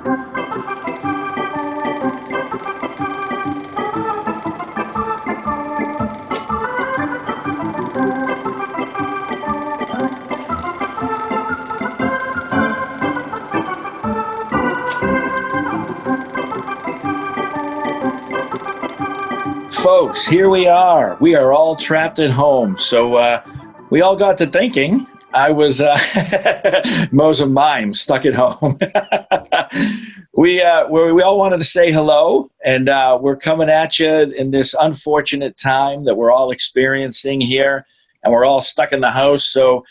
Folks, here we are. We are all trapped at home. So we all got to thinking. I was Mo's a mime stuck at home. we all wanted to say hello, and we're coming at you in this unfortunate time that we're all experiencing here, and we're all stuck in the house. So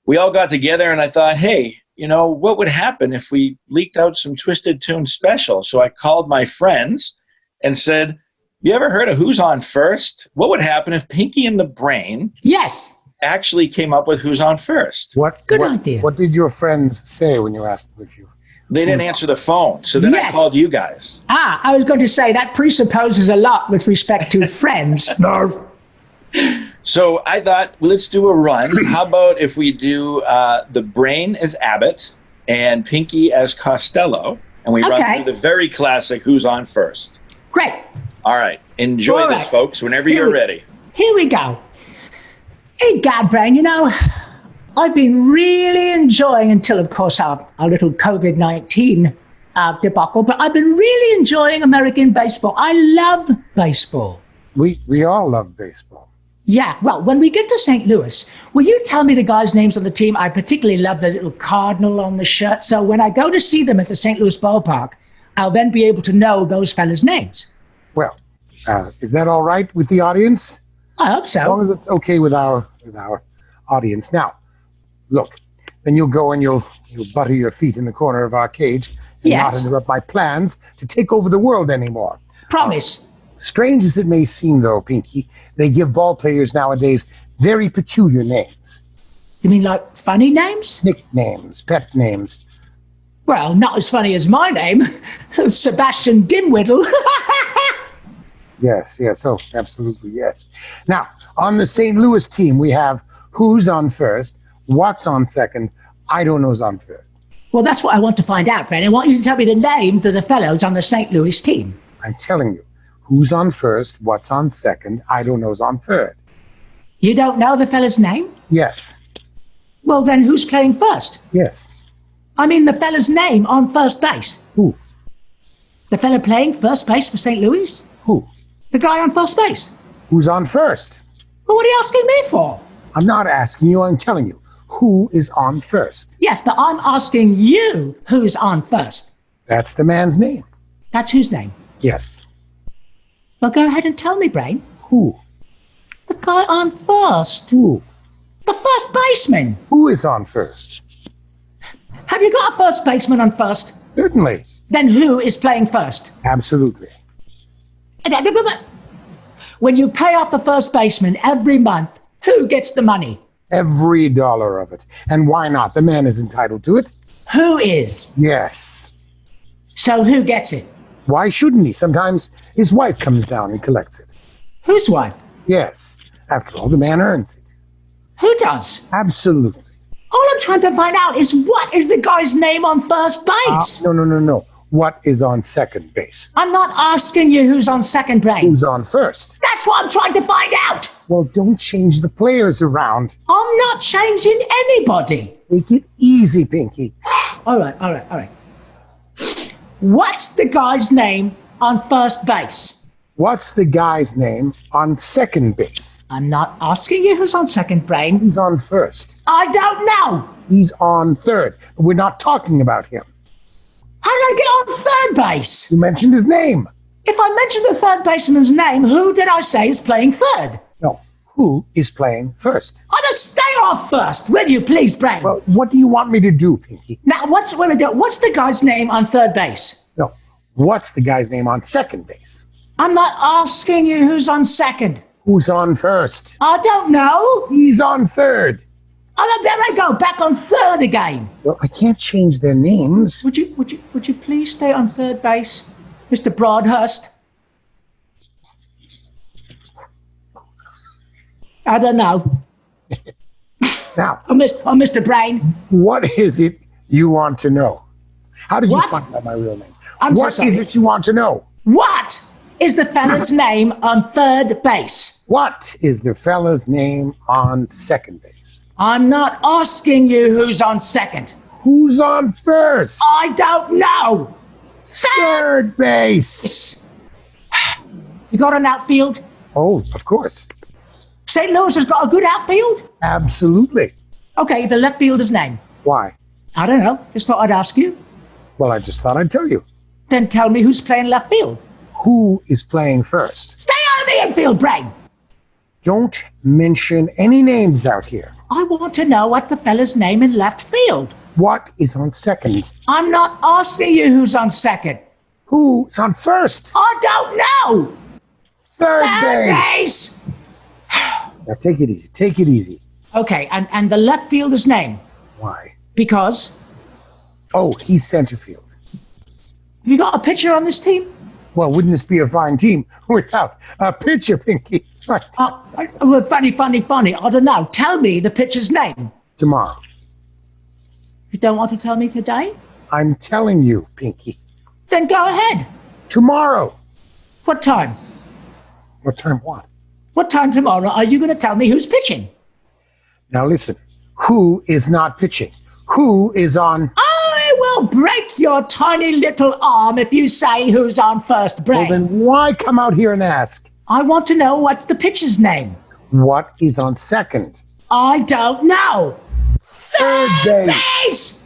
we all got together, and I thought, hey, you know, what would happen if we leaked out some Twisted Toonz special? So I called my friends and said, you ever heard of Who's On First? What would happen if Pinky and the Brain actually came up with Who's On First? Good idea. What did your friends say when you asked them if you... They didn't answer the phone, so then I called you guys. I was going to say that presupposes a lot with respect to friends. No. So I thought, well, let's do a run. How about if we do the Brain as Abbott and Pinky as Costello, and we run through the very classic Who's On First? Great. All right. Enjoy this, folks, whenever you're ready. Here we go. Hey, Gadbrain, you know, I've been really enjoying, until, of course, our little COVID-19 debacle, but I've been really enjoying American baseball. I love baseball. We all love baseball. Yeah, well, when we get to St. Louis, will you tell me the guys' names on the team? I particularly love the little cardinal on the shirt. So when I go to see them at the St. Louis ballpark, I'll then be able to know those fellas' names. Well, is that all right with the audience? I hope so. As long as it's okay with our audience. Now, look, then you'll go and you'll butter your feet in the corner of our cage and not interrupt my plans to take over the world anymore. Promise. Strange as it may seem, though, Pinky, they give ball players nowadays very peculiar names. You mean like funny names? Nicknames, pet names. Well, not as funny as my name, Sebastian Dimwittle. Yes, oh, absolutely, yes. Now, on the St. Louis team, we have Who's on first, What's on second, I Don't Know's on third. Well, that's what I want to find out, Brent. I want you to tell me the name of the fellows on the St. Louis team. I'm telling you, Who's on first, What's on second, I Don't Know's on third. You don't know the fella's name? Yes. Well, then who's playing first? Yes. I mean the fella's name on first base. Who? The fella playing first base for St. Louis? Who? The guy on first base. Who's on first? Well, what are you asking me for? I'm not asking you, I'm telling you. Who is on first? Yes, but I'm asking you who's on first. That's the man's name. That's whose name? Yes. Well, go ahead and tell me, Brain. Who? The guy on first. Who? The first baseman. Who is on first? Have you got a first baseman on first? Certainly. Then who is playing first? Absolutely. When you pay off the first baseman every month, who gets the money? Every dollar of it. And why not? The man is entitled to it. Who is? Yes. So who gets it? Why shouldn't he? Sometimes his wife comes down and collects it. Whose wife? Yes. After all, the man earns it. Who does? Absolutely. All I'm trying to find out is what is the guy's name on first base? No. What is on second base? I'm not asking you who's on second base. Who's on first? That's what I'm trying to find out. Well, don't change the players around. I'm not changing anybody. Take it easy, Pinky. All right. What's the guy's name on first base? What's the guy's name on second base? I'm not asking you who's on second, Brain. He's on first. I don't know. He's on third. We're not talking about him. How did I get on third base? You mentioned his name. If I mentioned the third baseman's name, who did I say is playing third? No. Who is playing first? I'll just stay off first, will you please, Brain? Well, what do you want me to do, Pinky? Now, what's the guy's name on third base? No. What's the guy's name on second base? I'm not asking you who's on second. Who's on first? I don't know. He's on third. Oh, there I go, back on third again. Well, I can't change their names. Would you please stay on third base, Mr. Broadhurst? I don't know. Now, Mr. Brain. what is it you want to know? How did you What? find out my real name? I'm so What sorry. is it you want to know? What is the fella's name on third base? What is the fella's name on second base? I'm not asking you who's on second. Who's on first? I don't know. Third base. You got an outfield? Oh, of course. St. Louis has got a good outfield? Absolutely. Okay, the left fielder's name. Why? I don't know. Just thought I'd ask you. Well, I just thought I'd tell you. Then tell me who's playing left field. Who is playing first? Stay out of the infield, Brain. Don't mention any names out here. I want to know what the fella's name in left field. What is on second? I'm not asking you who's on second. Who's on first? I don't know. Third Third base. base. Now take it easy. Take it easy. Okay, and the left fielder's name? Why? Because Oh, he's center field. have you got a pitcher on this team? Well, wouldn't this be a fine team without a pitcher, Pinky? Right. Well, funny. I don't know. Tell me the pitcher's name. Tomorrow. You don't want to tell me today? I'm telling you, Pinky. Then go ahead. Tomorrow. What time? What time what? What time tomorrow are you going to tell me who's pitching? Now listen. Who is not pitching? Who is on... I will break your tiny little arm if you say who's on first, Brain. Well, then why come out here and ask? I want to know what's the pitcher's name. What is on second? I don't know. Third base.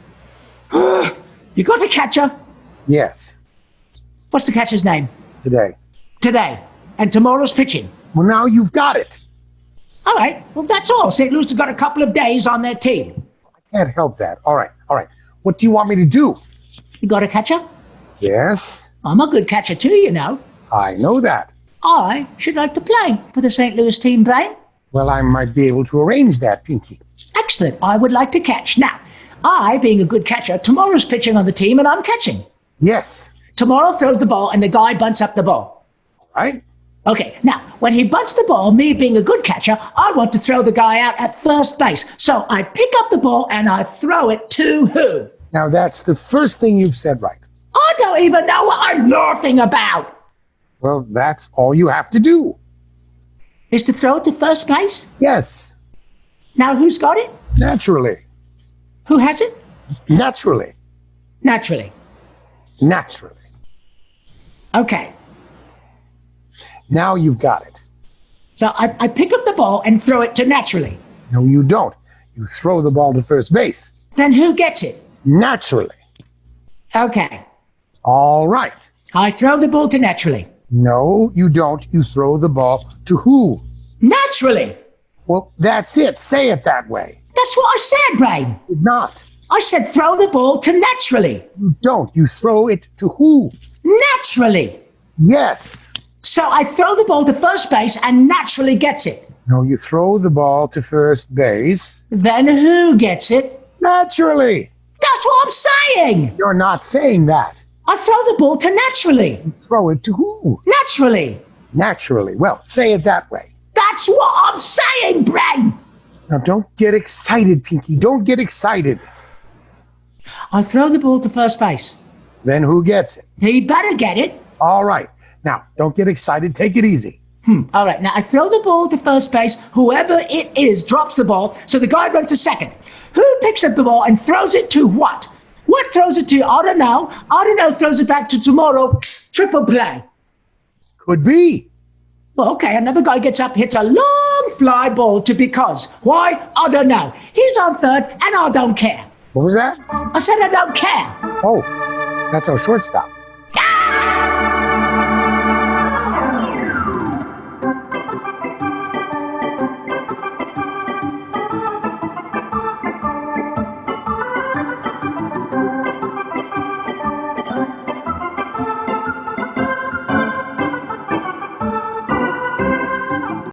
base! You got a catcher? Yes. What's the catcher's name? Today. Today. And tomorrow's pitching. Well, now you've got it. All right. Well, that's all. St. Louis has got a couple of days on their team. Can't help that. All right. What do you want me to do? You got a catcher? Yes, I'm a good catcher too, you know. I know that. I should like to play for the St. Louis team, Brain. Well, I might be able to arrange that, Pinky. Excellent. I would like to catch. Now, I, being a good catcher, tomorrow's pitching on the team and I'm catching. Yes. Tomorrow throws the ball and the guy bunts up the ball. Right? Okay, now, when he bunts the ball, me being a good catcher, I want to throw the guy out at first base. So I pick up the ball and I throw it to who? Now, that's the first thing you've said right. I don't even know what I'm laughing about. Well, that's all you have to do. Is to throw it to first base? Yes. Now, who's got it? Naturally. Who has it? Naturally. Naturally. Naturally. Okay. Now you've got it. So I pick up the ball and throw it to naturally. No, you don't. You throw the ball to first base. Then who gets it? Naturally. Okay. All right. I throw the ball to naturally. No, you don't. You throw the ball to who? Naturally. Well, that's it. Say it that way. That's what I said, Brain. Not. I said throw the ball to naturally. You don't. You throw it to who? Naturally. Yes. So I throw the ball to first base and naturally gets it. No, you throw the ball to first base. Then who gets it? Naturally. That's what I'm saying. You're not saying that. I throw the ball to naturally. Throw it to who? Naturally. Naturally. Well, say it that way. That's what I'm saying, Brain. Now, don't get excited, Pinky. Don't get excited. I throw the ball to first base. Then who gets it? He better get it. All right. Now, don't get excited. Take it easy. All right, now I throw the ball to first base. Whoever it is drops the ball, so the guy runs to second. Who picks up the ball and throws it to what? What throws it to? I don't know. Throws it back to tomorrow. Triple play. Could be. Well, okay, another guy gets up, hits a long fly ball to because. Why? I don't know. He's on third, and I don't care. What was that? I said I don't care. Oh, that's our shortstop.